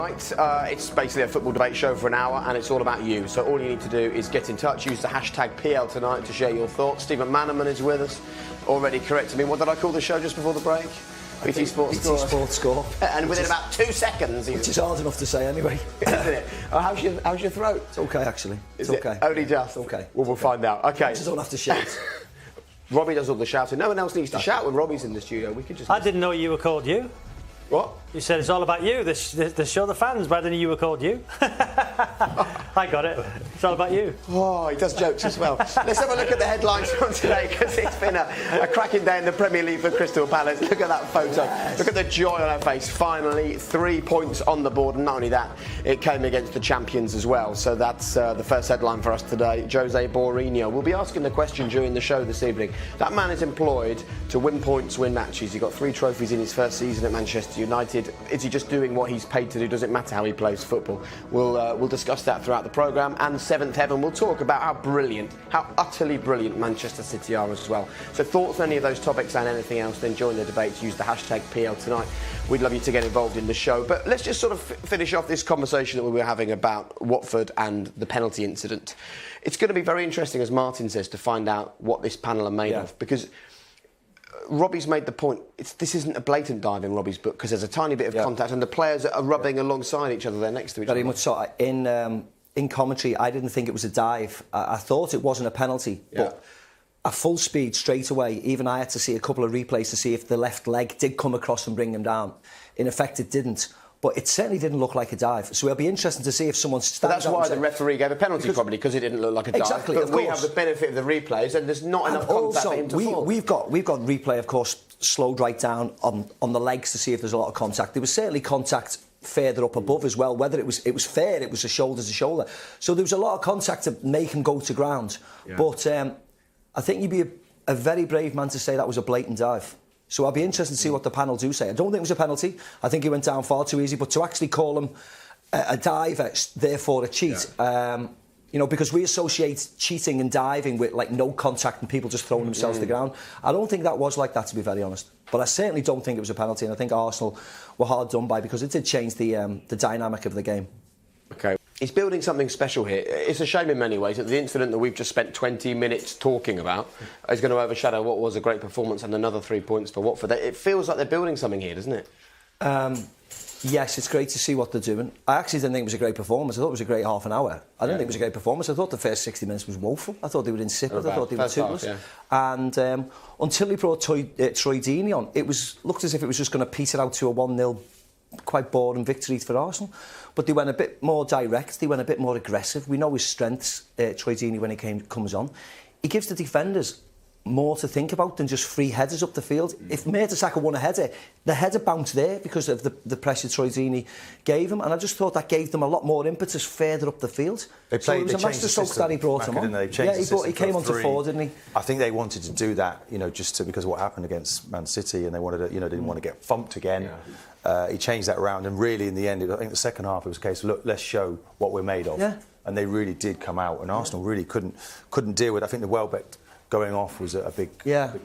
Right, it's basically a football debate show for an hour and it's all about you. So all you need to do is get in touch, use the hashtag PL Tonight to share your thoughts. Stephen Manaman is with us, already corrected me. What did I call the show just before the break? BT Sports Score. BT Sports Score. And within about 2 seconds. Which is hard enough to say anyway. Isn't it? Oh, how's your throat? It's okay, actually. It's okay. Only just? It's okay. Well, we'll find out. Okay. I just don't have to shout. Robbie does all the shouting. No one else needs to shout when Robbie's in the studio. We could just... I didn't know you were called you. What? You said it's all about you, the show the fans, rather than you were called you. I got it. It's all about you. Oh, he does jokes as well. Let's have a look at the headlines from today, because it's been a cracking day in the Premier League for Crystal Palace. Look at that photo. Look at the joy on her face. Finally, 3 points on the board. And not only that, it came against the champions as well. So that's the first headline for us today. Jose Mourinho. We'll be asking the question during the show this evening. That man is employed to win points, win matches. He got 3 trophies in his first season at Manchester United. Is he just doing what he's paid to do? Does it matter how he plays football? We'll discuss that throughout the programme. And Seventh Heaven, we'll talk about how utterly brilliant Manchester City are as well. So thoughts on any of those topics and anything else, then join the debate. Use the hashtag PL Tonight. We'd love you to get involved in the show. But let's just sort of finish off this conversation that we were having about Watford and the penalty incident. It's going to be very interesting, as Martin says, to find out what this panel are made of, because Robbie's made the point, this isn't a blatant dive in Robbie's book, because there's a tiny bit of contact and the players are rubbing alongside each other, they're next to each other. Very much so. In commentary, I didn't think it was a dive. I thought it wasn't a penalty, but at full speed, straight away, even I had to see a couple of replays to see if the left leg did come across and bring him down. In effect, it didn't. But it certainly didn't look like a dive. So it'll be interesting to see if someone stands But that's why the referee gave a penalty, probably, because it didn't look like a dive. Exactly, but we have the benefit of the replays, and there's not enough contact for him to fall. We've got replay, of course, slowed right down on the legs to see if there's a lot of contact. There was certainly contact further up above as well. Whether it was fair, it was a shoulder to shoulder. So there was a lot of contact to make him go to ground. Yeah. But I think you'd be a very brave man to say that was a blatant dive. So I'll be interested to see what the panel do say. I don't think it was a penalty. I think he went down far too easy. But to actually call him a dive, therefore a cheat, because we associate cheating and diving with like no contact and people just throwing themselves to the ground. I don't think that was like that, to be very honest. But I certainly don't think it was a penalty, and I think Arsenal were hard done by, because it did change the dynamic of the game. OK. He's building something special here. It's a shame in many ways that the incident that we've just spent 20 minutes talking about is going to overshadow what was a great performance and another 3 points for Watford. It feels like they're building something here, doesn't it? Yes, it's great to see what they're doing. I actually didn't think it was a great performance. I thought it was a great half an hour. I didn't think it was a great performance. I thought the first 60 minutes was woeful. I thought they were insipid. I thought they were toothless. And until he brought Troy Deeney on, it looked as if it was just going to peter out to a 1-0 quite boring victory for Arsenal. But they went a bit more direct, they went a bit more aggressive. We know his strengths, Troy Deeney, when he comes on. He gives the defenders more to think about than just free headers up the field. If Mertesacker won a header, the header bounced there because of the pressure Troy Deeney gave him, and I just thought that gave them a lot more impetus further up the field. So it was a masterstroke that he brought him on. He came on to 4, didn't he? I think they wanted to do that, because of what happened against Man City, and they wanted to, didn't want to get thumped again. He changed that around, and really in the end, I think the second half it was a case of, look, let's show what we're made of. Yeah. And they really did come out, and Arsenal really couldn't deal with it. I think the Welbeck going off was a big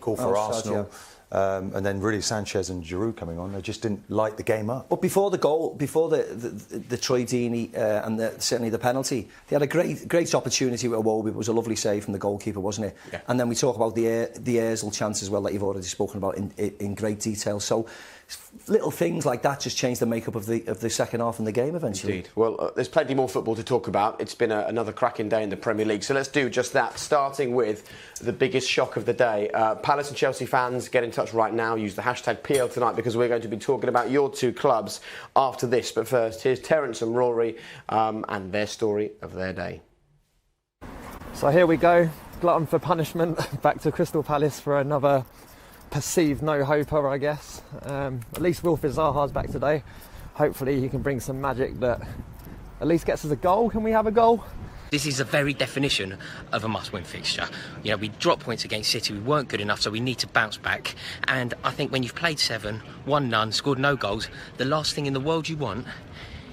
call for Arsenal. And then really Sanchez and Giroud coming on, they just didn't light the game up. But before the goal, before the Troy Deeney and certainly the penalty, they had a great opportunity with Iwobi. It was a lovely save from the goalkeeper, wasn't it? Yeah. And then we talk about the Ozil chance as well that you've already spoken about in great detail. So little things like that just change the makeup of the second half and the game eventually. Indeed. Well, there's plenty more football to talk about. It's been another cracking day in the Premier League. So let's do just that, starting with the biggest shock of the day. Palace and Chelsea fans, get in touch right now. Use the hashtag PL Tonight, because we're going to be talking about your two clubs after this. But first, here's Terence and Rory and their story of their day. So here we go, glutton for punishment, back to Crystal Palace for another perceived no-hoper, I guess. At least Wilfried Zaha's back today. Hopefully he can bring some magic that at least gets us a goal. Can we have a goal? This is the very definition of a must-win fixture. We dropped points against City, we weren't good enough, so we need to bounce back. And I think when you've played 7, won none, scored no goals, the last thing in the world you want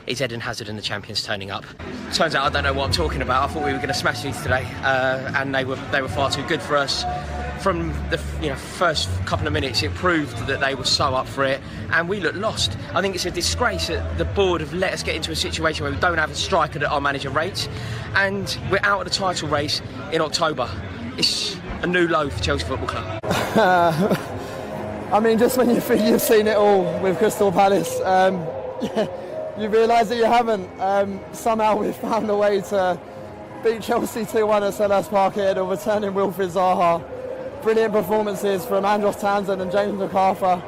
is Eden Hazard and the champions turning up. Turns out I don't know what I'm talking about. I thought we were going to smash these today, and they were far too good for us. from the first couple of minutes, it proved that they were so up for it, and we looked lost. I think it's a disgrace that the board have let us get into a situation where we don't have a striker that our manager rates, and we're out of the title race in October. It's a new low for Chelsea Football Club. I mean, just when you think you've seen it all with Crystal Palace, you realise that you haven't. Somehow we've found a way to beat Chelsea 2-1 at Selhurst Park ahead of returning Wilfried Zaha. Brilliant performances from Andros Townsend and James McArthur.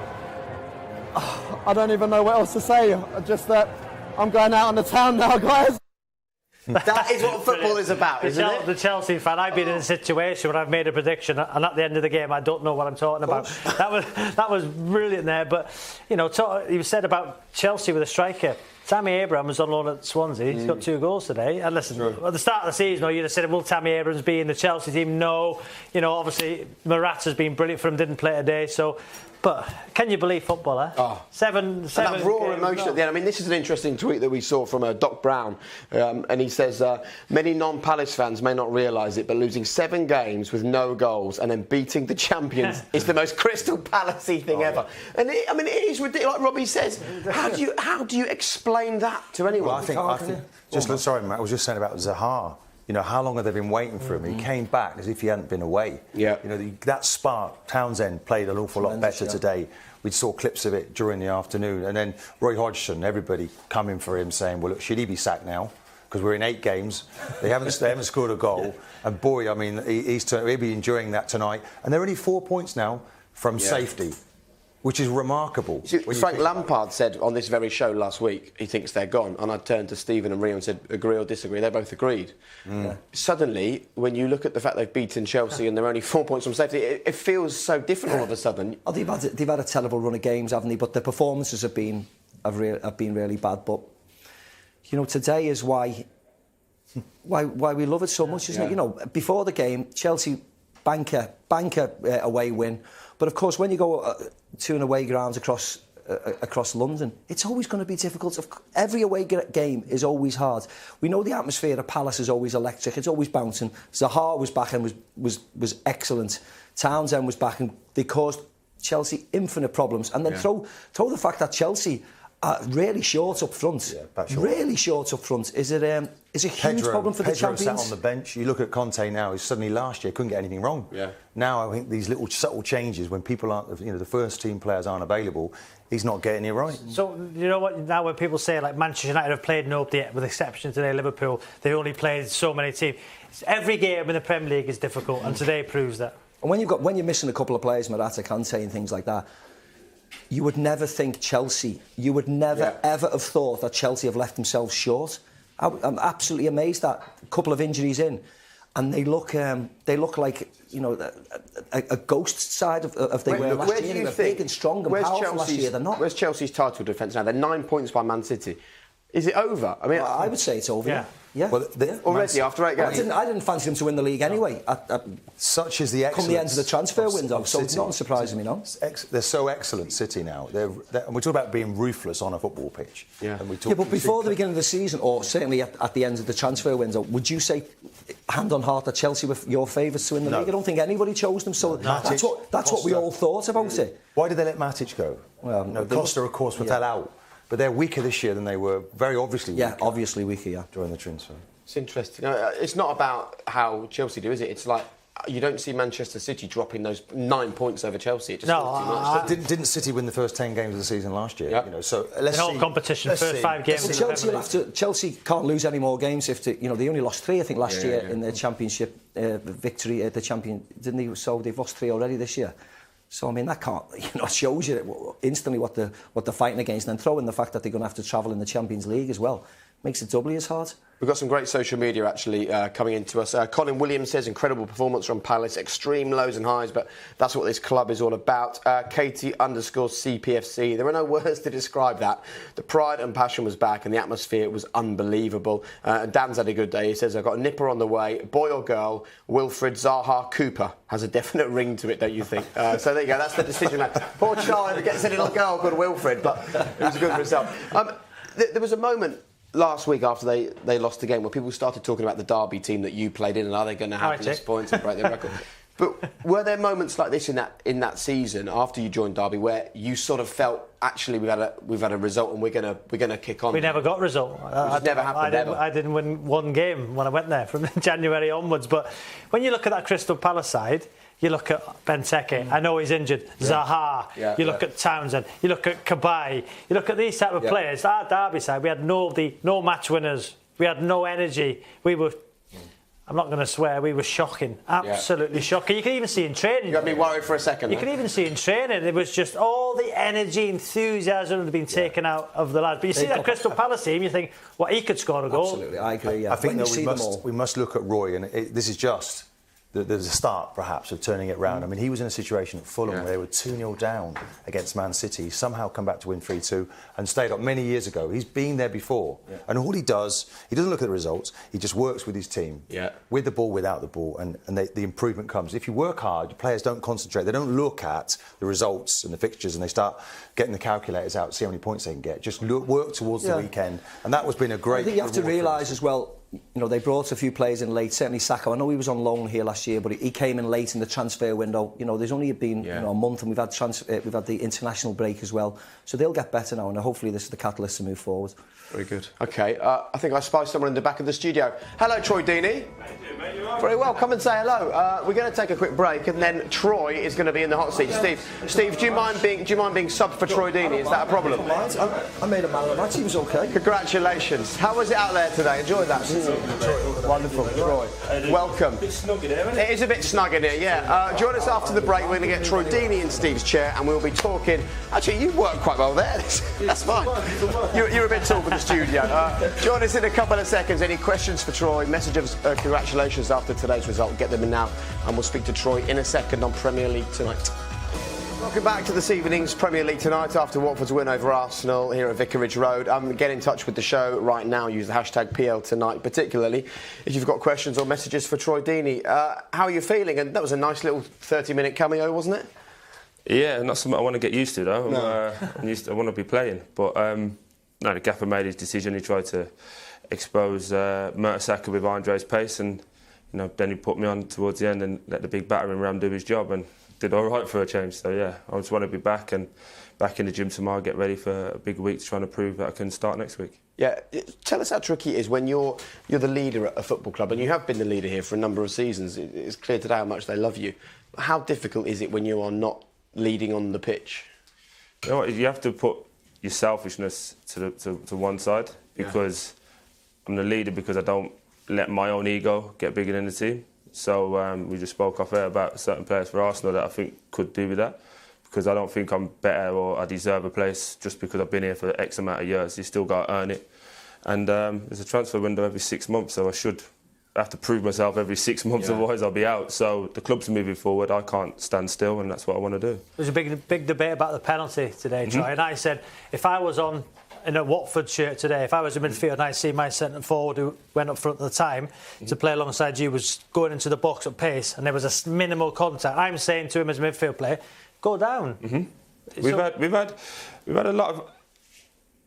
I don't even know what else to say, just that I'm going out on the town now, guys. That is what football is about, isn't it? The Chelsea fan, I've been in a situation where I've made a prediction and at the end of the game I don't know what I'm talking about. That was brilliant there, but you said about Chelsea with a striker. Tammy Abraham was on loan at Swansea. He's got 2 goals today. And listen, at the start of the season, you'd have said, will Tammy Abrahams be in the Chelsea team? No. Obviously, Morata's been brilliant for him, didn't play today. But can you believe football, eh? Oh. Seven that raw games, emotion at the end. I mean, this is an interesting tweet that we saw from Doc Brown. And he says, many non-Palace fans may not realise it, but losing 7 games with no goals and then beating the champions is the most Crystal Palace-y thing ever. And it is ridiculous. Like Robbie says, how do you explain that to anyone? Well, I think sorry, Matt, I was just saying about Zaha. How long have they been waiting for him? He came back as if he hadn't been away. Yeah. That spark, Townsend played an awful lot better today. We saw clips of it during the afternoon. And then Roy Hodgson, everybody coming for him saying, well, look, should he be sacked now? Because we're in 8 games. They haven't scored a goal. And boy, I mean, he'll be enjoying that tonight. And they're only 4 points now from safety, which is remarkable. Frank Lampard said on this very show last week, he thinks they're gone. And I turned to Stephen and Rio and said, agree or disagree? They both agreed. Suddenly, when you look at the fact they've beaten Chelsea and they're only 4 points from safety, it feels so different all of a sudden. Oh, they've had a terrible run of games, haven't they? But the performances have been really bad. But, today is why we love it so much, isn't it? Before the game, Chelsea banker away win. But of course, when you go to an away grounds across London, it's always going to be difficult. Every away game is always hard. We know the atmosphere at Palace is always electric. It's always bouncing. Zaha was back and was excellent. Townsend was back and they caused Chelsea infinite problems. And then throw the fact that Chelsea are really short up front. Really short up front is a huge problem for the champions. Sat on the bench. You look at Conte now. He suddenly last year couldn't get anything wrong. Yeah. Now I think these little subtle changes when people aren't, the first team players aren't available, he's not getting it right. So you know what? Now when people say like Manchester United have played nobody yet, with the exception today, Liverpool, they only played so many teams. Every game in the Premier League is difficult, and today proves that. And when you're missing a couple of players, Morata, Kante, and things like that. You would never think Chelsea. You would never ever have thought that Chelsea have left themselves short. I'm absolutely amazed that a couple of injuries in, and they look like a ghost side of they were last year. They were big and strong and powerful last year. They're not. Where's Chelsea's title defence now? They're 9 points by Man City. Is it over? I mean, I would say it's over. Yeah. Well, already after 8 games. I didn't fancy them to win the league anyway. Such is the excellence. Come the end of the transfer window, so it's not surprising me now. They're so excellent, City now. And we talk about being ruthless on a football pitch. Yeah. But before the beginning of the season, or certainly at the end of the transfer window, would you say, hand on heart, that Chelsea were your favourites to win the league? I don't think anybody chose them. So that's what we all thought about it. Why did they let Matic go? Well, Costa, of course, were out. But they're weaker this year than they were, very obviously weaker. Yeah, obviously weaker, during the transfer. It's interesting. It's not about how Chelsea do, is it? It's like you don't see Manchester City dropping those 9 points over Chelsea. It just feels too much. Didn't City win the first 10 games of the season last year? Yep. So let's see. Competition, first 5 games. Chelsea can't lose any more games if they only lost 3, I think, last year in their championship victory at the champion, didn't they? So they've lost 3 already this year. So I mean that can't, shows you instantly what they're fighting against, and then throw in the fact that they're going to have to travel in the Champions League as well. Makes it doubly as hard. We've got some great social media actually coming into us. Colin Williams says incredible performance from Palace, extreme lows and highs, but that's what this club is all about. Katie_CPFC, there are no words to describe that. The pride and passion was back and the atmosphere was unbelievable. Dan's had a good day. He says, I've got a nipper on the way. Boy or girl, Wilfried Zaha Cooper has a definite ring to it, don't you think? So there you go, that's the decision. Poor child who gets a little girl called Wilfried, but it was a good result. There was a moment last week after they lost the game where people started talking about the Derby team that you played in and are they going to have this points and break their record. But were there moments like this in that season after you joined Derby where you sort of felt actually we've had a result and we're gonna kick on? We never got a result. Never happened. I didn't win one game when I went there from January onwards. But when you look at that Crystal Palace side, you look at Benteke. I know he's injured. Zaha. Yeah. You look at Townsend. You look at Kabay. You look at these type of players. Our Derby side, we had no match winners. We had no energy. We were. I'm not going to swear, we were shocking. Absolutely shocking. You can even see in training. You got me worried for a second. You can even see in training, it was just all the energy, enthusiasm had been taken out of the lads. But you see that Crystal Palace team, you think, well, he could score a goal. Absolutely, I agree, yeah. I think that we must look at Roy, and this is just there's a start, perhaps, of turning it round. I mean, he was in a situation at Fulham where they were 2-0 down against Man City. He somehow come back to win 3-2 and stayed up many years ago. He's been there before. Yeah. And all he doesn't look at the results. He just works with his team, with the ball, without the ball, and the improvement comes. If you work hard, the players don't concentrate. They don't look at the results and the fixtures, and they start getting the calculators out, see how many points they can get. Just work towards the weekend. And that has been a great... I think you have to realise as well, you know, they brought a few players in late, certainly Saka. I know he was on loan here last year, but he came in late in the transfer window. You know, there's only been a month, and we've had the international break as well. So they'll get better now, and hopefully this is the catalyst to move forward. Very good. OK, I think I spy someone in the back of the studio. Hello, Troy Deeney. How you doing, mate? You all right? Very well. Come and say hello. We're going to take a quick break, and then Troy is going to be in the hot seat. Steve, do you mind being subbed for Troy Deeney? Is that a problem? I made a man of the match. He was OK. Congratulations. How was it out there today? Enjoyed that? Wonderful, Troy. Welcome. A bit snug in here, isn't It is a bit snug in here, yeah. Join us after the break. We're going to get Troy Deeney in Steve's chair, and we'll be talking. Actually, you work quite well there. That's fine. You're a bit tall for the studio. Join us in a couple of seconds. Any questions for Troy? Message of congratulations after today's result. Get them in now, and we'll speak to Troy in a second on Premier League Tonight. Welcome back to this evening's Premier League Tonight after Watford's win over Arsenal here at Vicarage Road. Get in touch with the show right now. Use the hashtag PLTonight, particularly if you've got questions or messages for Troy Deeney. How are you feeling? And that was a nice little 30-minute cameo, wasn't it? Yeah, not something I want to get used to, though. No. I want to be playing. But no, the gaffer made his decision. He tried to expose Mertesacker with Andre's pace, and then he put me on towards the end and let the big battering ram do his job, and did all right for a change. So yeah, I just want to be back in the gym tomorrow, get ready for a big week, trying to prove that I can start next week. Yeah, tell us how tricky it is when you're the leader at a football club, and you have been the leader here for a number of seasons. It's clear today how much they love you. How difficult is it when you are not leading on the pitch? You know what, you have to put your selfishness to one side, because I'm the leader because I don't let my own ego get bigger than the team. So we just spoke off air about certain players for Arsenal that I think could do with that, because I don't think I'm better or I deserve a place just because I've been here for X amount of years. You still got to earn it. And there's a transfer window every 6 months, so I should have to prove myself every 6 months, otherwise I'll be out. So the club's moving forward, I can't stand still, and that's what I want to do. There's a big debate about the penalty today, Troy, and I said, if I was on in a Watford shirt today, if I was a midfield and I see my centre forward who went up front at the time to play alongside you was going into the box at pace and there was a minimal contact, I'm saying to him as a midfield player, go down. We've had a lot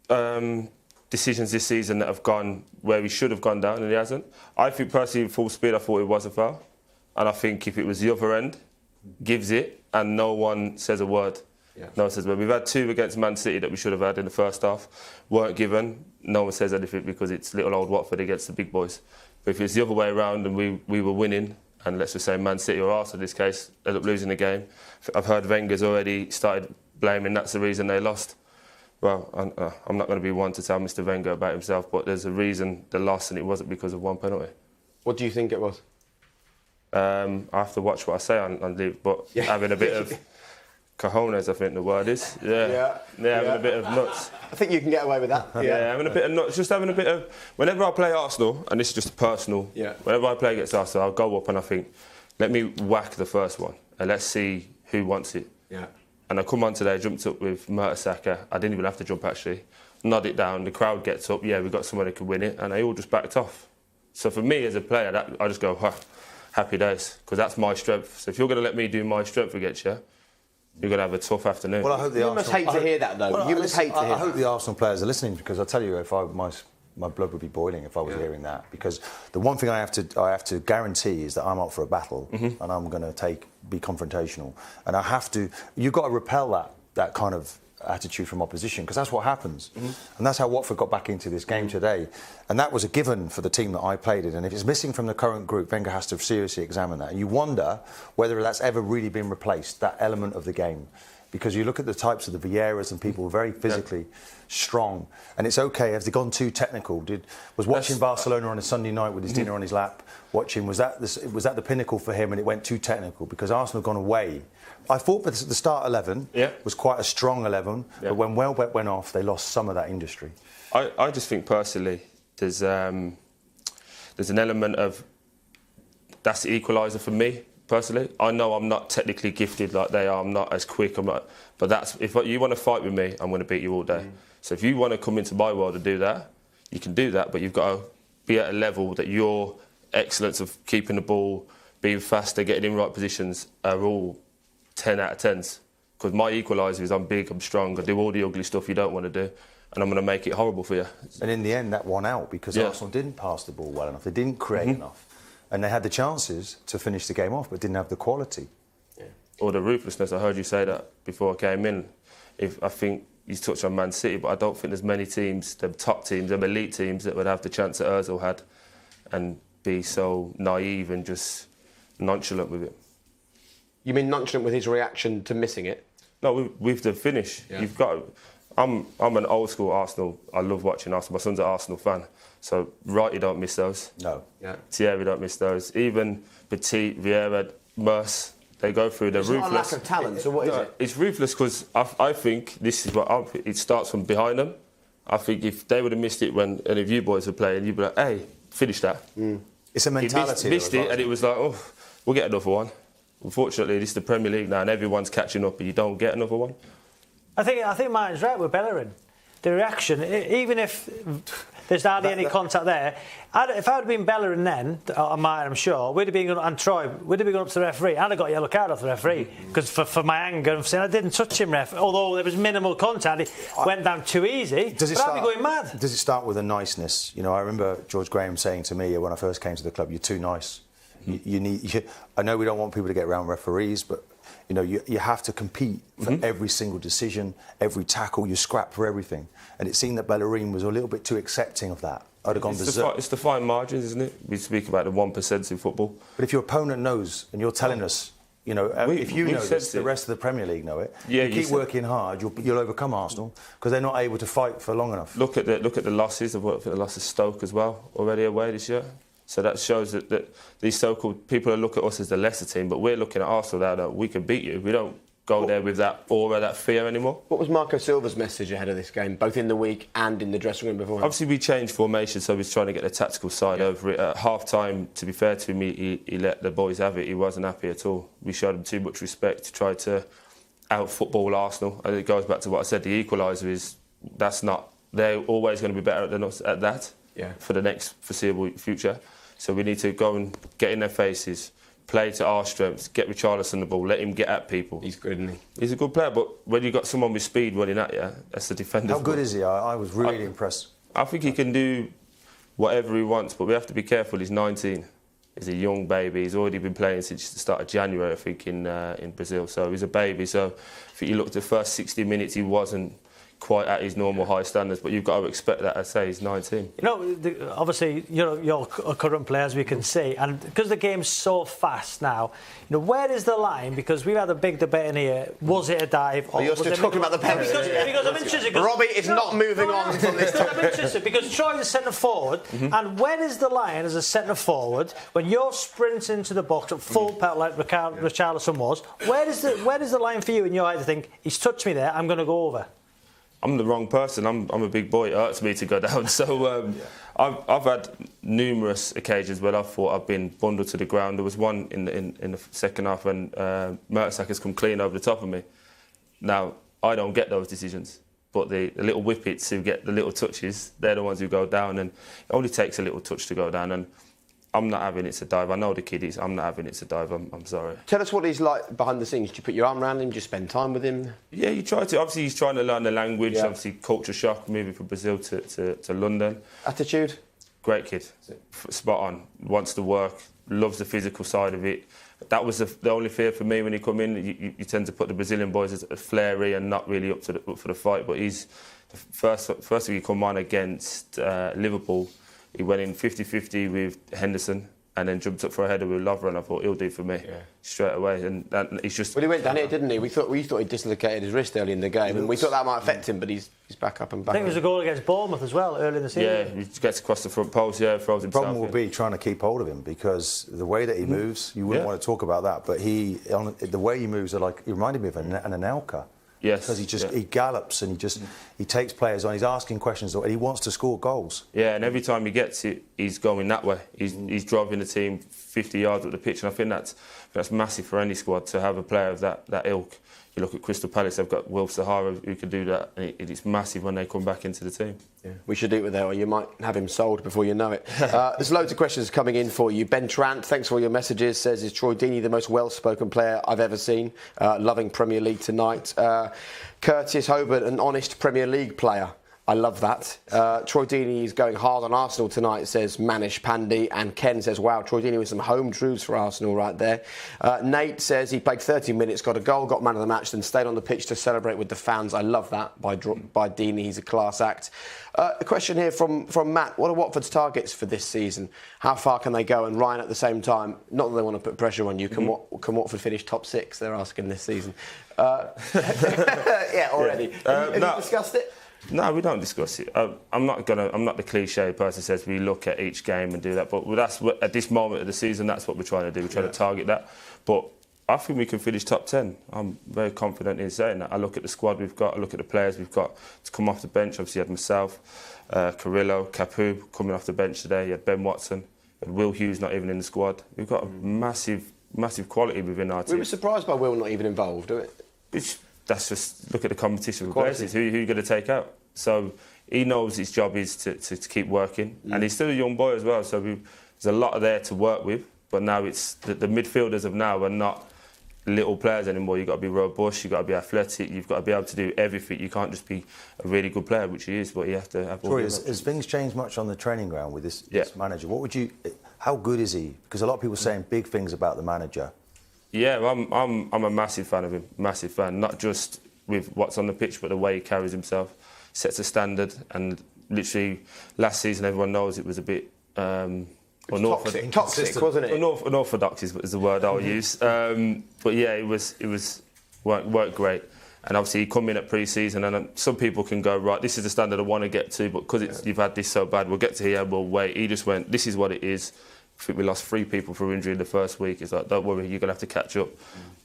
of decisions this season that have gone where we should have gone down and he hasn't. I think personally, full speed, I thought it was a foul, and I think if it was the other end, gives it and no one says a word. No one says, well, we've had 2 against Man City that we should have had in the first half, weren't given. No one says anything because it's little old Watford against the big boys. But if it's the other way around and we were winning, and let's just say Man City or Arsenal in this case, end up losing the game, I've heard Wenger's already started blaming that's the reason they lost. Well, I'm not going to be one to tell Mr Wenger about himself, but there's a reason they lost, and it wasn't because of one penalty. What do you think it was? I have to watch what I say on leave, but having a bit of cojones, I think the word is. Having a bit of nuts. I think you can get away with that. Having a bit of nuts. Just having a bit of... Whenever I play Arsenal, and this is just personal, whenever I play against Arsenal, I'll go up and I think, let me whack the first one, and let's see who wants it. And I come on today, jumped up with Mertesacker. I didn't even have to jump, actually. Nod it down, the crowd gets up, we've got someone who can win it, and they all just backed off. So for me as a player, I just go, happy days, because that's my strength. So if you're going to let me do my strength against you, you're going to have a tough afternoon. Well, I hope you must hate to hear that, though. I hope the Arsenal players are listening, because I tell you, if I my my blood would be boiling if I was hearing that. Because the one thing I have to guarantee is that I'm up for a battle and I'm going to be confrontational. And I have to. You've got to repel that kind of attitude from opposition, because that's what happens. And that's how Watford got back into this game today. And that was a given for the team that I played in. And if it's missing from the current group, Wenger has to seriously examine that. And you wonder whether that's ever really been replaced, that element of the game. Because you look at the types of the Vieiras and people very physically strong, and it's okay. Have they gone too technical? Was watching Barcelona on a Sunday night with his dinner on his lap, was that the pinnacle for him, and it went too technical because Arsenal have gone away. I thought that the start 11 was quite a strong 11, but when Welbeck went off, they lost some of that industry. I just think personally there's an element of that's the equaliser for me. Personally, I know I'm not technically gifted like they are. I'm not as quick. But if you want to fight with me, I'm going to beat you all day. So if you want to come into my world and do that, you can do that. But you've got to be at a level that your excellence of keeping the ball, being faster, getting in right positions are all 10 out of 10s. Because my equaliser is I'm big, I'm strong, I do all the ugly stuff you don't want to do, and I'm going to make it horrible for you. And in the end, that won out because Arsenal didn't pass the ball well enough. They didn't create enough. And they had the chances to finish the game off, but didn't have the quality. Or the ruthlessness. I heard you say that before I came in. I think you touched on Man City, but I don't think there's many teams, the top teams, the elite teams, that would have the chance that Ozil had and be so naive and just nonchalant with it. You mean nonchalant with his reaction to missing it? No, with the finish. Yeah. You've got. I'm an old school Arsenal. I love watching Arsenal. My son's an Arsenal fan. So Wrighty don't miss those. No. Yeah. Thierry don't miss those. Even Petit, Vieira, Merce, they go through. They're ruthless. It's not a lack of talent, so what is it? It's ruthless because I think this is what it starts from behind them. I think if they would have missed it when any of you boys were playing, you'd be like, hey, finish that. It's a mentality. He missed it and it was like, oh, we'll get another one. Unfortunately, this is the Premier League now and everyone's catching up, but you don't get another one. I think Martin's right with Bellerin. The reaction, even if there's hardly any contact there, if I would have been Bellerin then, or Martin, I'm sure, we'd have been and Troy, we'd have been going up to the referee. I'd have got a yellow card off the referee because for my anger and saying I didn't touch him, ref. Although there was minimal contact, it went down too easy. I'd be going mad. Does it start with a niceness? You know, I remember George Graham saying to me when I first came to the club, "You're too nice. I know we don't want people to get around referees, but." You know, you have to compete for every single decision, every tackle, you scrap for everything. And it seemed that Bellerin was a little bit too accepting of that. I'd have gone berserk. It's the fine margins, isn't it? We speak about the 1% in football. But if your opponent knows, and you're telling us, you know, if you know this, the rest of the Premier League know it. Yeah, you keep working hard, you'll overcome Arsenal because they're not able to fight for long enough. Look at the losses. I've worked for the loss of Stoke as well, already away this year. So that shows that these so-called people look at us as the lesser team, but we're looking at Arsenal now that we can beat you. We don't go there with that aura, that fear anymore. What was Marco Silva's message ahead of this game, both in the week and in the dressing room before? Obviously, we changed formation, so he's trying to get the tactical side over it. At half-time, to be fair to him, he let the boys have it. He wasn't happy at all. We showed him too much respect to try to out-football Arsenal. And it goes back to what I said, the equaliser is, they're always going to be better than us at that for the next foreseeable future. So we need to go and get in their faces, play to our strengths, get Richarlison the ball, let him get at people. He's good, isn't he? He's a good player, but when you've got someone with speed running at you, that's the defender. How good is he? I was really impressed. I think he can do whatever he wants, but we have to be careful. He's 19. He's a young baby. He's already been playing since the start of January, I think, in Brazil. So he's a baby. So if you look at the first 60 minutes, he wasn't quite at his normal high standards, but you've got to expect that. I say he's 19. You know, obviously, you're a current player, as we can see, and because the game's so fast now, you know, where is the line? Because we've had a big debate in here. Was it a dive? Or you're still talking about the penalty. Because I'm interested. Robbie is not moving on from this topic. I'm interested because Troy's a centre forward, and where is the line as a centre forward when you're sprinting to the box at full pedal like Richarlison was? Where is the line for you in your eye to think he's touched me there? I'm going to go over. I'm the wrong person. I'm a big boy. It hurts me to go down. So I've had numerous occasions where I've thought I've been bundled to the ground. There was one in the second half when Mertesacker come clean over the top of me. Now, I don't get those decisions, but the little whippets who get the little touches, they're the ones who go down, and it only takes a little touch to go down. And I'm not having it to dive. I know the kid is. I'm not having it to dive. I'm sorry. Tell us what he's like behind the scenes. Do you put your arm around him? Do you spend time with him? Yeah, you try to. Obviously, he's trying to learn the language. Yeah. Obviously, culture shock, moving from Brazil to London. Attitude? Great kid. Spot on. Wants to work. Loves the physical side of it. That was the only fear for me when he come in. You tend to put the Brazilian boys as flary and not really up for the fight. But he's the first thing he come on against Liverpool. He went in 50-50 with Henderson and then jumped up for a header with Lovren. I thought he'll do for me straight away. And he's just. Well, he went down here, didn't he? We thought he dislocated his wrist early in the game, and we thought that might affect him, but he's back up and back. I think there was a goal against Bournemouth as well early in the season. Yeah, he gets across the front post. Yeah, throws himself. The problem will be trying to keep hold of him because the way that he moves, you wouldn't want to talk about that, but the way he moves are like he reminded me of an Anelka. Yes, because he gallops and he takes players on. He's asking questions and he wants to score goals. Yeah, and every time he gets it, he's going that way. He's driving the team 50 yards up the pitch, and I think that's massive for any squad to have a player of that ilk. You look at Crystal Palace; they've got Wilf Sahara who can do that, and it's massive when they come back into the team. Yeah. We should do it with that, or you might have him sold before you know it. There's loads of questions coming in for you. Ben Trant, thanks for all your messages. Says, is Troy Deeney the most well-spoken player I've ever seen? Loving Premier League tonight. Curtis Hobart, an honest Premier League player. I love that. Troy Deeney is going hard on Arsenal tonight, says Manish Pandey. And Ken says, wow, Troy Deeney with some home truths for Arsenal right there. Nate says he played 30 minutes, got a goal, got man of the match, then stayed on the pitch to celebrate with the fans. I love that by Deeney. He's a class act. A question here from Matt. What are Watford's targets for this season? How far can they go? And Ryan, at the same time, not that they want to put pressure on you, can Watford finish top 6? They're asking this season. Yeah, already. Have you discussed it? No, we don't discuss it. I'm not the cliche person who says we look at each game and do that. But that's what, at this moment of the season, that's what we're trying to do. We're trying to target that. But I think we can finish top 10. I'm very confident in saying that. I look at the squad we've got. I look at the players we've got to come off the bench. Obviously, you had myself, Carrillo, Capu coming off the bench today. You had Ben Watson, and Will Hughes not even in the squad. We've got a massive quality within our team. We were surprised by Will not even involved, do it? That's just look at the competition with places. Who are you going to take out? So he knows his job is to keep working, and he's still a young boy as well. So there's a lot there to work with. But now it's the midfielders of now are not little players anymore. You've got to be robust. You've got to be athletic. You've got to be able to do everything. You can't just be a really good player, which he is, but you have to have. Troy, has things changed much on the training ground with this manager? How good is he? Because a lot of people are saying big things about the manager. Yeah, I'm a massive fan of him. Massive fan, not just with what's on the pitch, but the way he carries himself. Sets a standard, and literally last season everyone knows it was a bit toxic, wasn't it? Unorthodox is the word I'll use. But yeah, it was worked great. And obviously he come in at pre-season, and some people can go, right, this is the standard I want to get to, but because you've had this so bad, we'll get to here, we'll wait. He just went, this is what it is. I think we lost 3 people for injury in the first week. It's like, don't worry, you're going to have to catch up.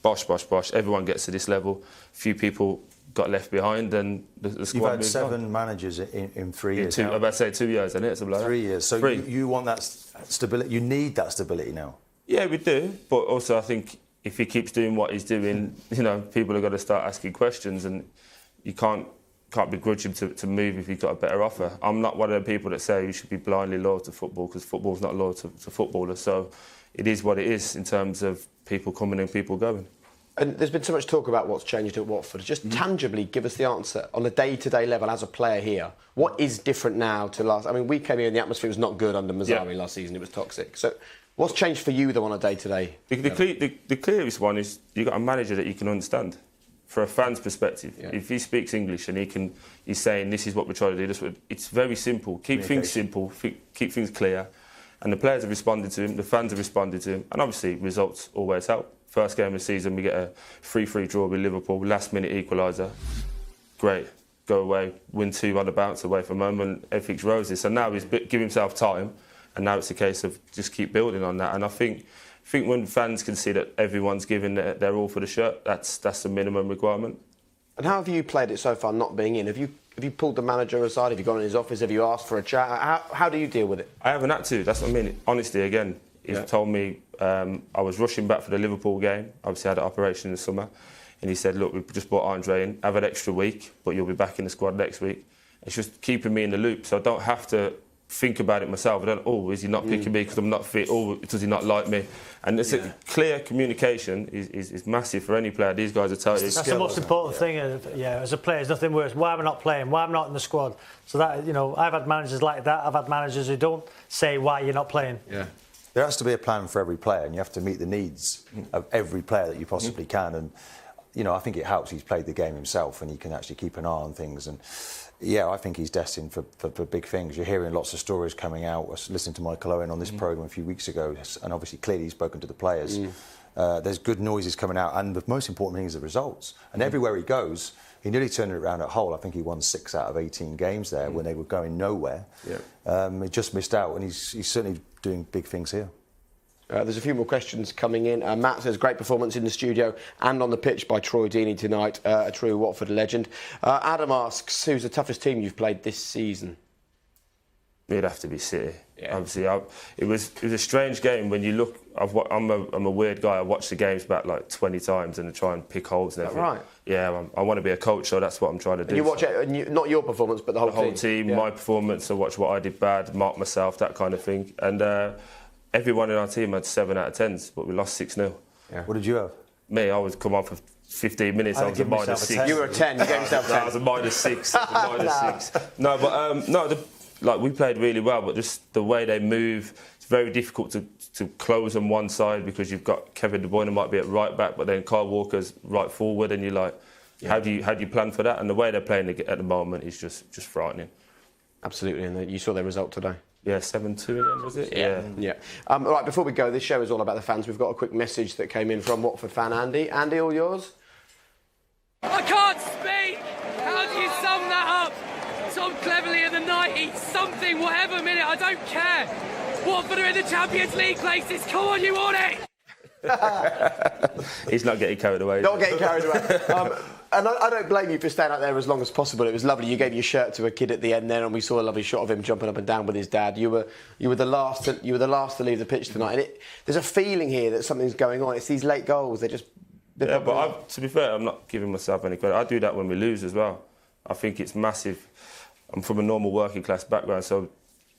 Bosh. Everyone gets to this level. Few people got left behind, and the squad. You've had 7 managers in 3 years. I'm about to say 2 years, isn't it? Something like 3 years. So you want that stability. You need that stability now. Yeah, we do. But also, I think if he keeps doing what he's doing, people are going to start asking questions, and you can't begrudge him to move if he's got a better offer. I'm not one of the people that say you should be blindly loyal to football, because football's not loyal to footballers. So it is what it is in terms of people coming and people going. And there's been so much talk about what's changed at Watford. Just tangibly give us the answer on a day-to-day level as a player here. What is different now to last? I mean, we came here and the atmosphere was not good under Mazzari last season. It was toxic. So what's changed for you, though, on a day-to-day? The clearest one is you've got a manager that you can understand. For a fan's perspective, if he speaks English and he's saying this is what we're trying to do, it's very simple. Keep things simple, keep things clear. And the players have responded to him, the fans have responded to him, and obviously results always help. First game of the season, we get a 3-3 draw with Liverpool, last-minute equaliser. Great. Go away, win 2 on the bounce away from home, and everything's roses. So now he's given himself time, and now it's a case of just keep building on that. And I think when fans can see that everyone's giving their all for the shirt, that's the minimum requirement. And how have you played it so far, not being in? Have you pulled the manager aside? Have you gone in his office? Have you asked for a chat? How do you deal with it? I haven't had to. That's what I mean. Honestly, again, he told me I was rushing back for the Liverpool game. Obviously, I had an operation in the summer. And he said, look, we've just brought Andre in. Have an extra week, but you'll be back in the squad next week. It's just keeping me in the loop, so I don't have to think about it myself. I don't, oh, is he not picking me because I'm not fit? Oh, does he not like me? And it's a clear communication is massive for any player. These guys are telling you. That's the most important thing. As a player, there's nothing worse. Why am I not playing? Why am I not in the squad? So that, I've had managers like that. I've had managers who don't say why you're not playing. Yeah. There has to be a plan for every player, and you have to meet the needs of every player that you possibly can. And I think it helps. He's played the game himself, and he can actually keep an eye on things. And yeah, I think he's destined for big things. You're hearing lots of stories coming out. I was listening to Michael Owen on this programme a few weeks ago, and obviously clearly he's spoken to the players. There's good noises coming out, and the most important thing is the results. And everywhere he goes, he nearly turned it around at Hull. I think he won 6 out of 18 games there when they were going nowhere. He just missed out, and he's certainly doing big things here. There's a few more questions coming in. Matt says, great performance in the studio and on the pitch by Troy Deeney tonight, a true Watford legend. Adam asks, who's the toughest team you've played this season? It'd have to be City. Yeah. Obviously, it was a strange game when you look. I'm a weird guy. I watch the games back like 20 times and I try and pick holes and everything. Right. Yeah, I want to be a coach, so that's what I'm trying to do. And you watch it, not your performance, but the whole team. My performance. I watch what I did bad, mark myself, that kind of thing. And everyone in our team had 7 out of 10s, but we lost 6-0. Yeah. What did you have? Me, I was come on for 15 minutes. I was a -6. You were a 10. You gave yourself 10. I was a -6. -6. No, but we played really well, but just the way they move, it's very difficult to close on one side because you've got Kevin De Bruyne might be at right back, but then Kyle Walker's right forward, and you're like, how do you plan for that? And the way they're playing at the moment is just frightening. Absolutely, and you saw their result today. Yeah, 7-2 in the end, was it? Yeah. Right, before we go, this show is all about the fans. We've got a quick message that came in from Watford fan Andy. Andy, all yours? I can't speak! How do you sum that up? Tom Cleverley in the 90s, something, whatever minute, I don't care. Watford are in the Champions League places, come on, you want it! He's not getting carried away. Not getting carried away. And I don't blame you for staying out there as long as possible. It was lovely. You gave your shirt to a kid at the end there, and we saw a lovely shot of him jumping up and down with his dad. You were the last to leave the pitch tonight. And there's a feeling here that something's going on. It's these late goals. They're just. Yeah, but to be fair, I'm not giving myself any credit. I do that when we lose as well. I think it's massive. I'm from a normal working class background, so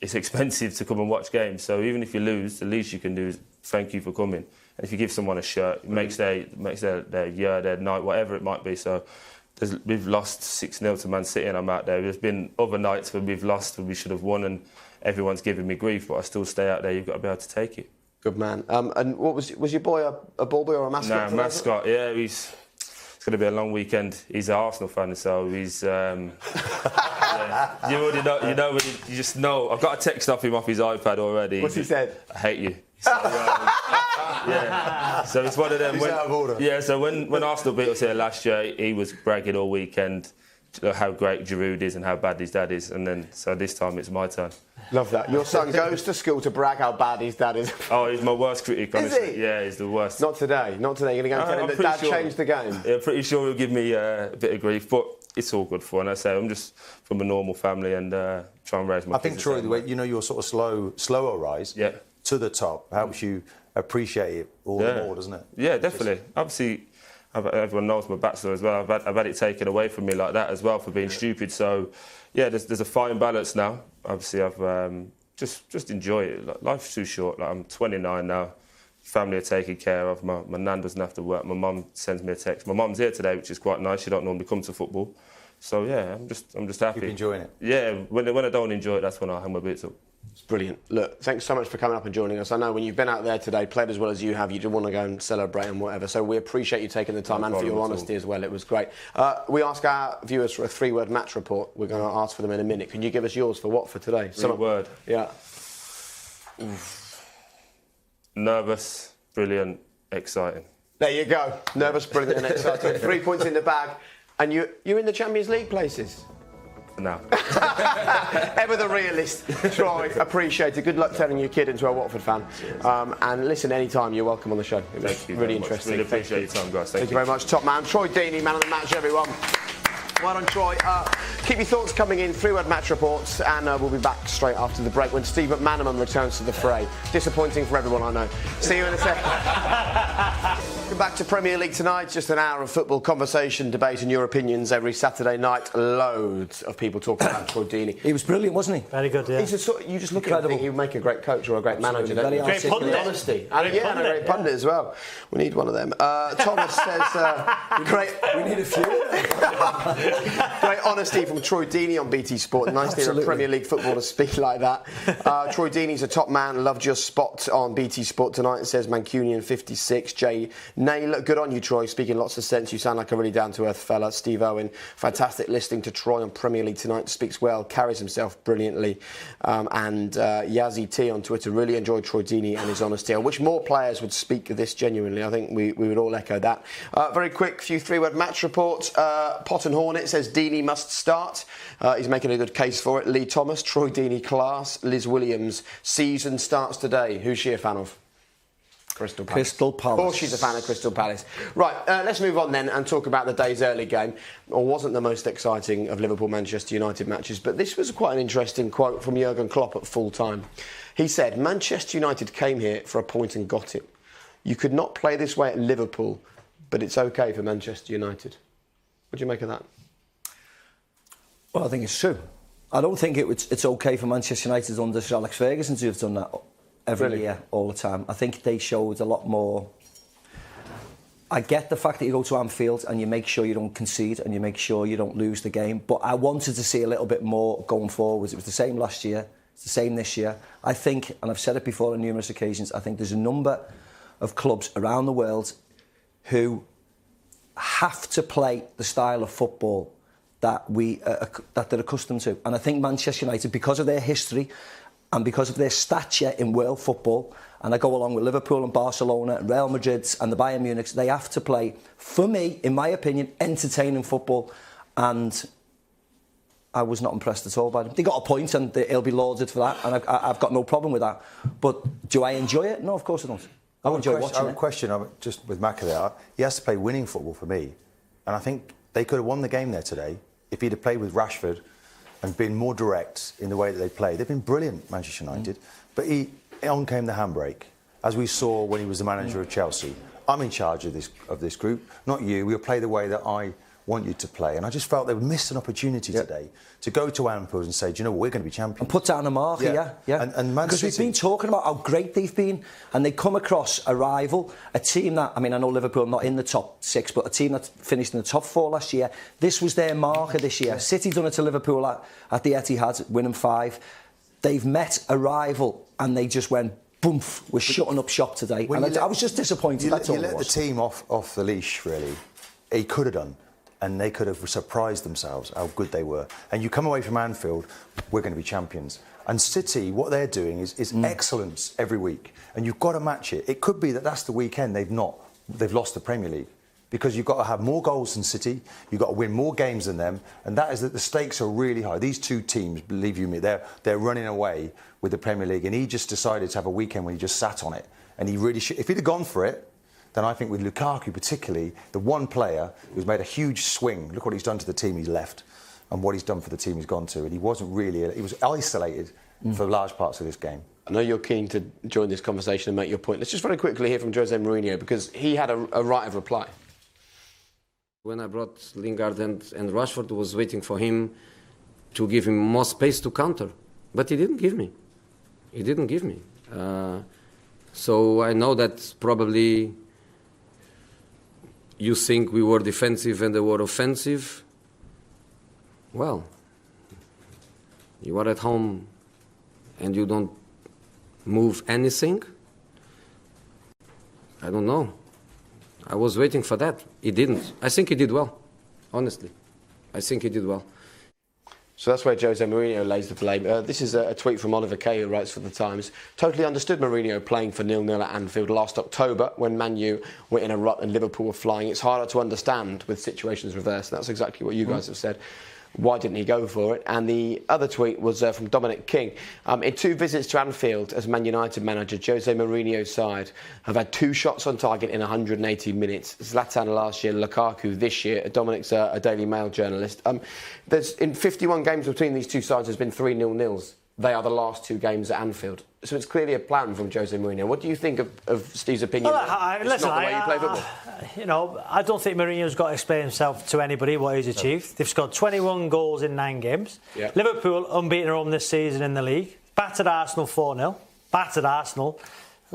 it's expensive to come and watch games. So even if you lose, the least you can do is thank you for coming. And if you give someone a shirt, it makes their year, their night, whatever it might be. So we've lost 6-0 to Man City, and I'm out there. There's been other nights when we've lost, when we should have won, and everyone's giving me grief, but I still stay out there. You've got to be able to take it. Good man. And what was your boy a ball boy or a mascot? No, mascot. Yeah, it's going to be a long weekend. He's an Arsenal fan, so he's. Yeah, you already know. You just know. I've got a text off him off his iPad already. What's he said? I hate you. So, yeah. So it's one of them. He's out of order. Yeah. So when Arsenal beat us here last year, he was bragging all weekend how great Giroud is and how bad his dad is, and then so this time it's my turn. Love that. Your son goes to school to brag how bad his dad is. Oh, he's my worst critic, honestly. Is he? Yeah, he's the worst. Not today. You're going to go and tell him that Dad changed the game. Yeah, pretty sure he'll give me a bit of grief, but it's all good fun. I say I'm just from a normal family and try and raise my. I think Troy, the way your sort of slower rise to the top helps you appreciate it all the more, doesn't it? Yeah, definitely. Obviously, everyone knows my backstory as well. I've had it taken away from me like that as well for being stupid. So, yeah, there's a fine balance now. Obviously, I've just enjoy it. Like, life's too short. Like, I'm 29 now. Family are taken care of. My nan doesn't have to work. My mum sends me a text. My mum's here today, which is quite nice. She don't normally come to football. So yeah, I'm just happy. Keep enjoying it. Yeah, when I don't enjoy it, that's when I hang my boots up. It's brilliant. Look, thanks so much for coming up and joining us. I know when you've been out there today, played as well as you have, you do want to go and celebrate and whatever. So we appreciate you taking the time and for your honesty as well. It was great. We ask our viewers for a 3-word match report. We're going to ask for them in a minute. Can you give us yours for Watford today? Word. Yeah. Nervous, brilliant, exciting. There you go. Nervous, brilliant and exciting. 3 points in the bag. And you're in the Champions League places. No. Ever the realist, Troy. Appreciate it. Good luck turning your kid into a Watford fan. And listen, anytime, you're welcome on the show. It was Thank you. really interesting. Really appreciate your time, guys. Thank you very much. Top man. Troy Deeney, man of the match, everyone. Well done, Troy. Keep your thoughts coming in, 3-word match reports, and we'll be back straight after the break when Steve McManaman returns to the fray. Disappointing for everyone, I know. See you in a second. Welcome back to Premier League Tonight. Just an hour of football conversation, debate and your opinions every Saturday night. Loads of people talking about Troy Deeney. He was brilliant, wasn't he? Very good, yeah. He's a sort, you just look at him and think he would make a great coach or a great manager. Don't you? Great pundit. Honesty. And a great pundit as well. We need one of them. Thomas says, great. We need a few. Great honesty from Troy Deeney on BT Sport. Nice to hear a Premier League footballer speak like that. Troy Deeney's a top man. Loved your spot on BT Sport tonight. Says Mancunian 56. Jay Naylor. Good on you, Troy. Speaking lots of sense. You sound like a really down-to-earth fella. Steve Owen. Fantastic listening to Troy on Premier League Tonight. Speaks well. Carries himself brilliantly. And Yazzie T on Twitter. Really enjoyed Troy Deeney and his honesty. I wish more players would speak this genuinely. I think we would all echo that. Very quick, few three-word match reports. Pot and Hornet says Deeney must start. He's making a good case for it. Lee Thomas, Troy Deeney class. Liz Williams, season starts today. Who's she a fan of? Crystal Palace. Crystal Palace. Of course she's a fan of Crystal Palace. Right, let's move on then and talk about the day's early game. It wasn't the most exciting of Liverpool-Manchester United matches, but this was quite an interesting quote from Jurgen Klopp at full time. He said, Manchester United came here for a point and got it. You could not play this way at Liverpool, but it's OK for Manchester United. What do you make of that? Well, I think it's true. I don't think it's OK for Manchester United under Sir Alex Ferguson to have done that every year, all the time. I think they showed a lot more. I get the fact that you go to Anfield and you make sure you don't concede and you make sure you don't lose the game, but I wanted to see a little bit more going forwards. It was the same last year, it's the same this year. I think, and I've said it before on numerous occasions, I think there's a number of clubs around the world who have to play the style of football that that they're accustomed to. And I think Manchester United, because of their history and because of their stature in world football, and I go along with Liverpool and Barcelona and Real Madrid and the Bayern Munich, they have to play, for me, in my opinion, entertaining football. And I was not impressed at all by them. They got a point and he'll be lauded for that, and I've got no problem with that. But do I enjoy it? No, of course I don't. I enjoy watching it. I would question, just with Macca there, he has to play winning football for me. And I think they could have won the game there today if he'd have played with Rashford and been more direct in the way that they play. They've been brilliant, Manchester United. But on came the handbrake, as we saw when he was the manager of Chelsea. I'm in charge of this group, not you. We'll play the way that I want you to play. And I just felt they missed an opportunity today to go to Anfield and say, do you know what, we're going to be champions. And put down a marker, yeah. And Man because City, we've been talking about how great they've been, and they come across a rival, a team that, I mean, I know Liverpool are not in the top 6, but a team that finished in the top 4 last year. This was their marker this year. City done it to Liverpool at the Etihad, winning 5. They've met a rival, and they just went, boom, we're shutting up shop today. And I was just disappointed, that's all it was. You let the team off the leash, really. He could have done. And they could have surprised themselves how good they were. And you come away from Anfield, we're going to be champions. And City, what they're doing is excellence every week. And you've got to match it. It could be that that's the weekend they've lost the Premier League. Because you've got to have more goals than City, you've got to win more games than them, and that is that the stakes are really high. These two teams, believe you me, they're running away with the Premier League. And he just decided to have a weekend where he just sat on it. And he really should. If he'd have gone for it, then I think with Lukaku particularly, the one player who's made a huge swing, look what he's done to the team he's left and what he's done for the team he's gone to. And he wasn't really, he was isolated for large parts of this game. I know you're keen to join this conversation and make your point. Let's just very quickly hear from Jose Mourinho, because he had a right of reply. When I brought Lingard and Rashford, was waiting for him to give him more space to counter. But he didn't give me. He didn't give me. So I know that probably you think we were defensive and they were offensive. Well, you are at home and you don't move anything. I don't know. I was waiting for that. He didn't. I think he did well, honestly. I think he did well. So that's where Jose Mourinho lays the blame. This is a tweet from Oliver Kay, who writes for The Times. Totally understood Mourinho playing for 0-0 at Anfield last October when Man U were in a rut and Liverpool were flying. It's harder to understand with situations reversed. That's exactly what you guys have said. Why didn't he go for it? And the other tweet was from Dominic King. In 2 visits to Anfield as Man United manager, Jose Mourinho's side have had 2 shots on target in 180 minutes. Zlatan last year, Lukaku this year. Dominic's a Daily Mail journalist. There's in 51 games between these two sides, there's been 3 0-0s. they are the last 2 games at Anfield. So it's clearly a plan from Jose Mourinho. What do you think of Steve's opinion? Well, it's not the way you play football. You know, I don't think Mourinho's got to explain himself to anybody what he's achieved. They've scored 21 goals in 9 games. Yeah. Liverpool unbeaten at home this season in the league. Battered Arsenal 4-0. Battered Arsenal.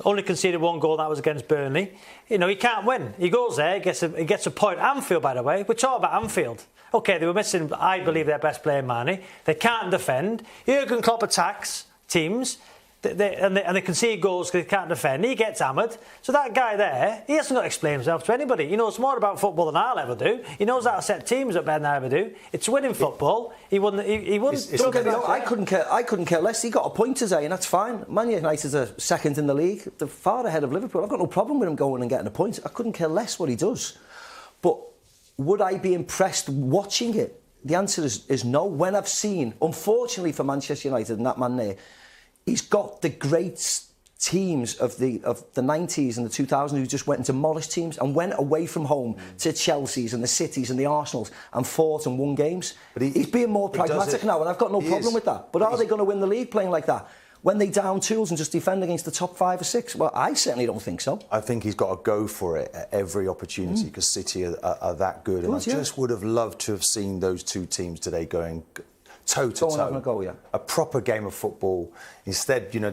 Only conceded 1 goal, that was against Burnley. You know, he can't win. He goes there, he gets a point. Anfield, by the way, we're talking about Anfield. OK, they were missing, I believe, their best player, Mane. They can't defend. Jurgen Klopp attacks teams, and they concede goals because they can't defend. He gets hammered. So that guy there, he hasn't got to explain himself to anybody. He knows more about football than I'll ever do. He knows how to set teams up better than I ever do. It's winning football. He wouldn't. Don't get me wrong. I couldn't care less. He got a point today, and that's fine. Man United are second in the league. They're far ahead of Liverpool. I've got no problem with him going and getting a point. I couldn't care less what he does. But would I be impressed watching it? The answer is no. When I've seen, unfortunately for Manchester United and that man there, he's got the great teams of the 90s and the 2000s who just went and demolished teams and went away from home to Chelsea's and the Cities and the Arsenals and fought and won games. But he's being more pragmatic now, and I've got no problem with that. But are they going to win the league playing like that? When they down tools and just defend against the top 5 or 6? Well, I certainly don't think so. I think he's got to go for it at every opportunity because City are that good. And I just would have loved to have seen those 2 teams today going toe-to-toe. A proper game of football. Instead, you know,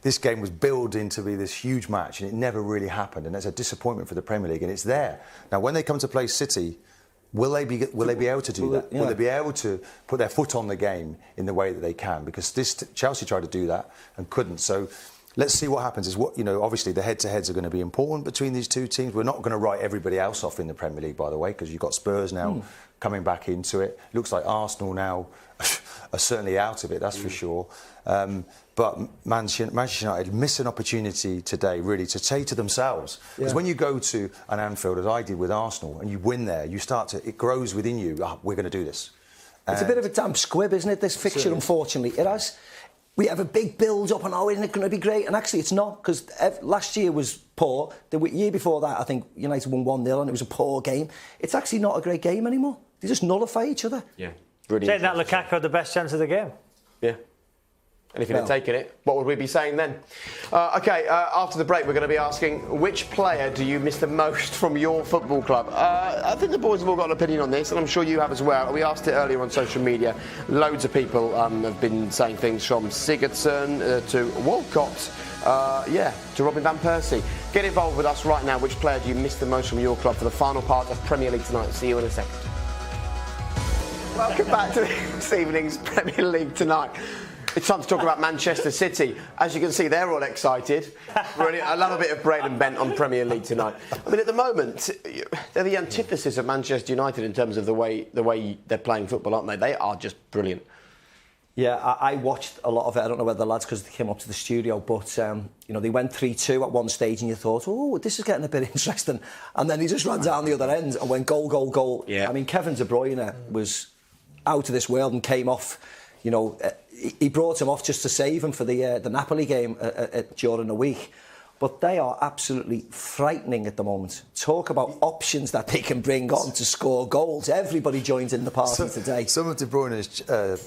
this game was billed into be this huge match and it never really happened. And that's a disappointment for the Premier League. And it's there. Now, when they come to play City, will they be able to do that? Will they be able to put their foot on the game in the way that they can? Because Chelsea tried to do that and couldn't. So let's see what happens. Obviously the head-to-heads are going to be important between these 2 teams. We're not going to write everybody else off in the Premier League, by the way, because you've got Spurs now coming back into it. Looks like Arsenal now are certainly out of it, that's for sure. But Manchester United miss an opportunity today, really, to say to themselves. Because when you go to an Anfield, as I did with Arsenal, and you win there, it grows within you, we're going to do this. It's a bit of a damp squib, isn't it, this fixture, unfortunately. It has. We have a big build-up and, isn't it going to be great? And actually, it's not, because last year was poor. The year before that, I think United won 1-0 and it was a poor game. It's actually not a great game anymore. They just nullify each other. Yeah. Saying that Lukaku had the best chance of the game. Yeah. And if he'd have taken it, what would we be saying then? After the break, we're going to be asking, which player do you miss the most from your football club? I think the boys have all got an opinion on this, and I'm sure you have as well. We asked it earlier on social media. Loads of people have been saying things from Sigurdsson to Walcott, to Robin Van Persie. Get involved with us right now. Which player do you miss the most from your club for the final part of Premier League tonight? See you in a second. Welcome back to this evening's Premier League tonight. It's time to talk about Manchester City. As you can see, they're all excited. Really, I love a bit of Braden Bent on Premier League tonight. I mean, at the moment, they're the antithesis of Manchester United in terms of the way they're playing football, aren't they? They are just brilliant. Yeah, I watched a lot of it. I don't know whether the lads, because they came up to the studio, but they went 3-2 at one stage, and you thought, oh, this is getting a bit interesting. And then he just ran down the other end and went goal, goal, goal. Yeah. I mean, Kevin De Bruyne was out of this world and came off. He brought him off just to save him for the Napoli game during the week. But they are absolutely frightening at the moment. Talk about options that they can bring on to score goals. Everybody joins in the party today. Some of De Bruyne's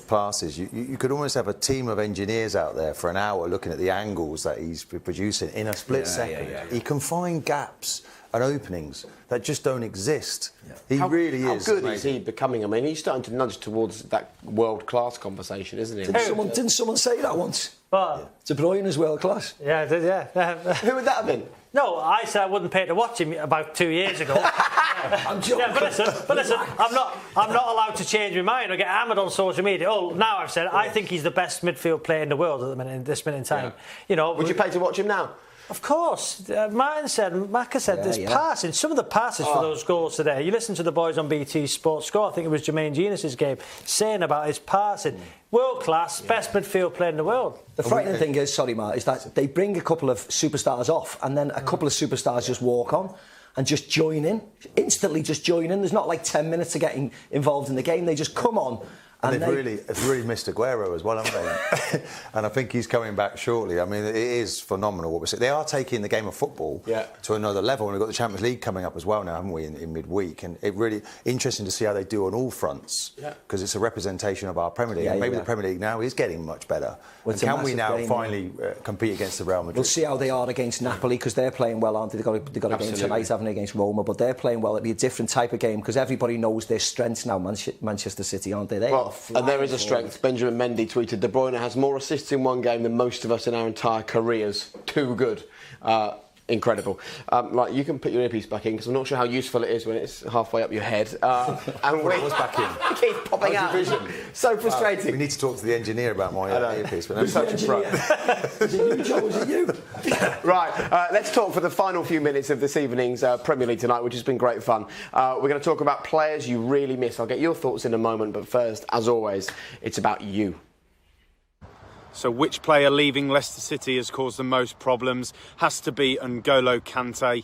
passes, you could almost have a team of engineers out there for an hour looking at the angles that he's producing in a split second. He can find gaps and openings that just don't exist. He really is. How good is he becoming? I mean, he's starting to nudge towards that world-class conversation, isn't he? Didn't someone say that once? De Bruyne is world-class. Yeah, I did, yeah. Who would that have been? No, I said I wouldn't pay to watch him about 2 years ago. I'm joking. Yeah, but listen, I'm not allowed to change my mind or get hammered on social media. Oh, now I've said I think he's the best midfield player in the world at this minute in time. Yeah. Would you pay to watch him now? Of course. Macca said there's passing. Some of the passes for those goals today. You listen to the boys on BT Sports Score, I think it was Jermaine Genius's game, saying about his passing. World class, best midfield player in the world. The frightening thing is, sorry, Matt, is that they bring a couple of superstars off and then a couple of superstars just walk on and just join in. Instantly just join in. There's not like 10 minutes of getting involved in the game. They just come on And they've really missed Aguero as well, haven't they? And I think he's coming back shortly. I mean, it is phenomenal what we're seeing. They are taking the game of football to another level. And we've got the Champions League coming up as well now, haven't we, in midweek? And it really interesting to see how they do on all fronts, because it's a representation of our Premier League. And maybe the Premier League now is getting much better. Well, and can we now finally compete against the Real Madrid? We'll see how they are against Napoli, because they're playing well, aren't they? They've got a game tonight, haven't they, against Roma, but they're playing well. It'll be a different type of game, because everybody knows their strengths now, Manchester City, aren't they? And there is a strength. Benjamin Mendy tweeted, De Bruyne has more assists in one game than most of us in our entire careers. Too good. Incredible. Like, you can put your earpiece back in, because I'm not sure how useful it is when it's halfway up your head. And it was back in. It keeps popping out. So frustrating. We need to talk to the engineer about my earpiece. But Is it you, Joe? Is it you? Right. Let's talk for the final few minutes of this evening's Premier League tonight, which has been great fun. We're going to talk about players you really miss. I'll get your thoughts in a moment, but first, as always, it's about you. So which player leaving Leicester City has caused the most problems? Has to be N'Golo Kante.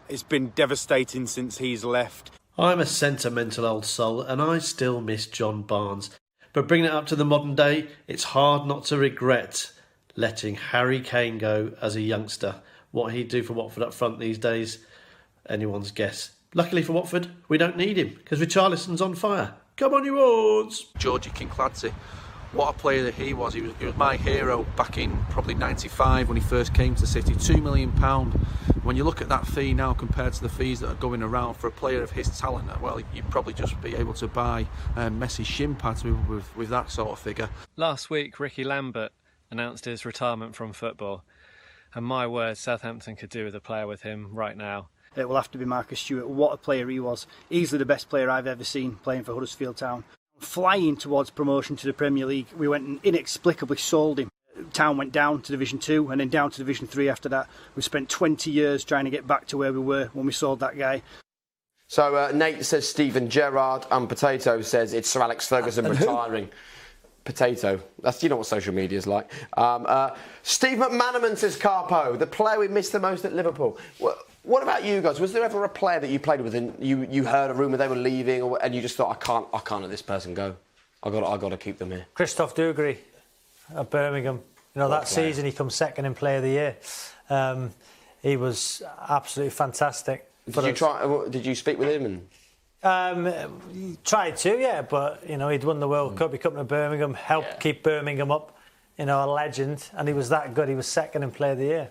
It's been devastating since he's left. I'm a sentimental old soul and I still miss John Barnes. But bringing it up to the modern day, it's hard not to regret letting Harry Kane go as a youngster. What he'd do for Watford up front these days, anyone's guess. Luckily for Watford, we don't need him because Richarlison's on fire. Come on, you Wards! Georgie Kincladze. What a player that he was. He was my hero back in probably 95 when he first came to City. £2 million. When you look at that fee now compared to the fees that are going around for a player of his talent, well, you'd probably just be able to buy Messi's shin pads with that sort of figure. Last week, Ricky Lambert announced his retirement from football. And my word, Southampton could do with a player with him right now. It will have to be Marcus Stewart. What a player he was. Easily the best player I've ever seen playing for Huddersfield Town. Flying towards promotion to the Premier League, we went and inexplicably sold him. Town went down to Division 2 and then down to Division 3 after that. We spent 20 years trying to get back to where we were when we sold that guy. So Nate says Steven Gerrard, and Potato says it's Sir Alex Ferguson retiring. Potato. That's, you know what social media is like. Steve McManaman says Carpo, the player we missed the most at Liverpool. What about you guys? Was there ever a player that you played with and you heard a rumour they were leaving, and you just thought, I can't let this person go. I got to keep them here. Christoph Dugarry at Birmingham. You know, that season he comes second in Player of the Year. He was absolutely fantastic. Did you speak with him? He tried to, yeah, but you know, he'd won the World Cup. He come to Birmingham, helped keep Birmingham up. You know, a legend, and he was that good. He was second in Player of the Year.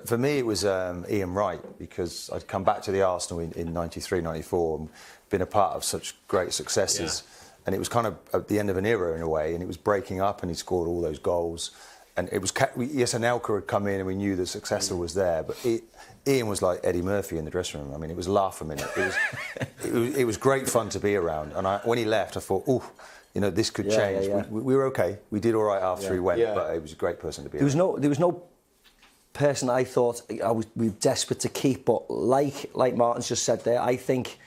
For me, it was Ian Wright, because I'd come back to the Arsenal in 93, 94 and been a part of such great successes. Yeah. And it was kind of at the end of an era in a way, and it was breaking up, and he scored all those goals. And it was, yes, Anelka had come in and we knew the successor was there, but Ian was like Eddie Murphy in the dressing room. I mean, it was laugh a minute. It was great fun to be around. And when he left, I thought, you know, this could change. Yeah. We were okay. We did all right after he went, but it was a great person to be around. There was no person I thought we were desperate to keep, but like Martin's just said there, I think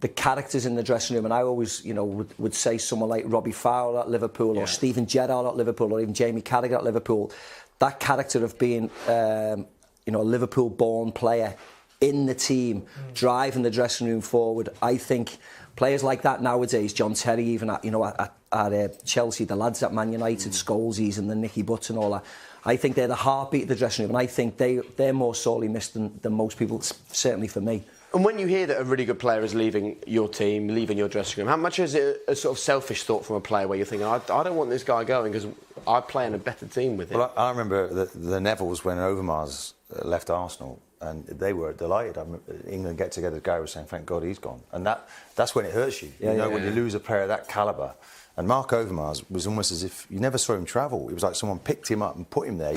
the characters in the dressing room, and I always, you know, would say someone like Robbie Fowler at Liverpool, or Steven Gerrard at Liverpool, or even Jamie Carragher at Liverpool, that character of being, you know, a Liverpool-born player in the team, driving the dressing room forward. I think players like that nowadays, John Terry, even at Chelsea, the lads at Man United, Scholesys and the Nicky Butts and all that, I think they're the heartbeat of the dressing room, and I think they're more sorely missed than most people, certainly for me. And when you hear that a really good player is leaving your team, leaving your dressing room, how much is it a sort of selfish thought from a player where you're thinking, I don't want this guy going because I play in a better team with him? Well, I remember the Nevilles when Overmars left Arsenal, and they were delighted. I remember England get together, Gary was saying, thank God he's gone. And that's when it hurts you. When you lose a player of that calibre. And Mark Overmars was almost as if you never saw him travel. It was like someone picked him up and put him there.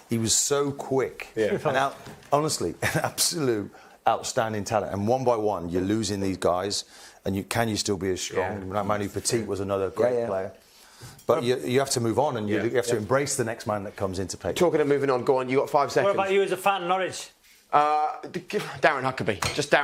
He was so quick. Yeah. And honestly, an absolute outstanding talent. And one by one, you're losing these guys, and can you still be as strong? Like Manu Petit was another great player. But you have to move on, and you have to embrace the next man that comes into play. Talking of moving on, go on, you got 5 seconds. What about you as a fan of Norwich? Darren Huckabee. Just Darren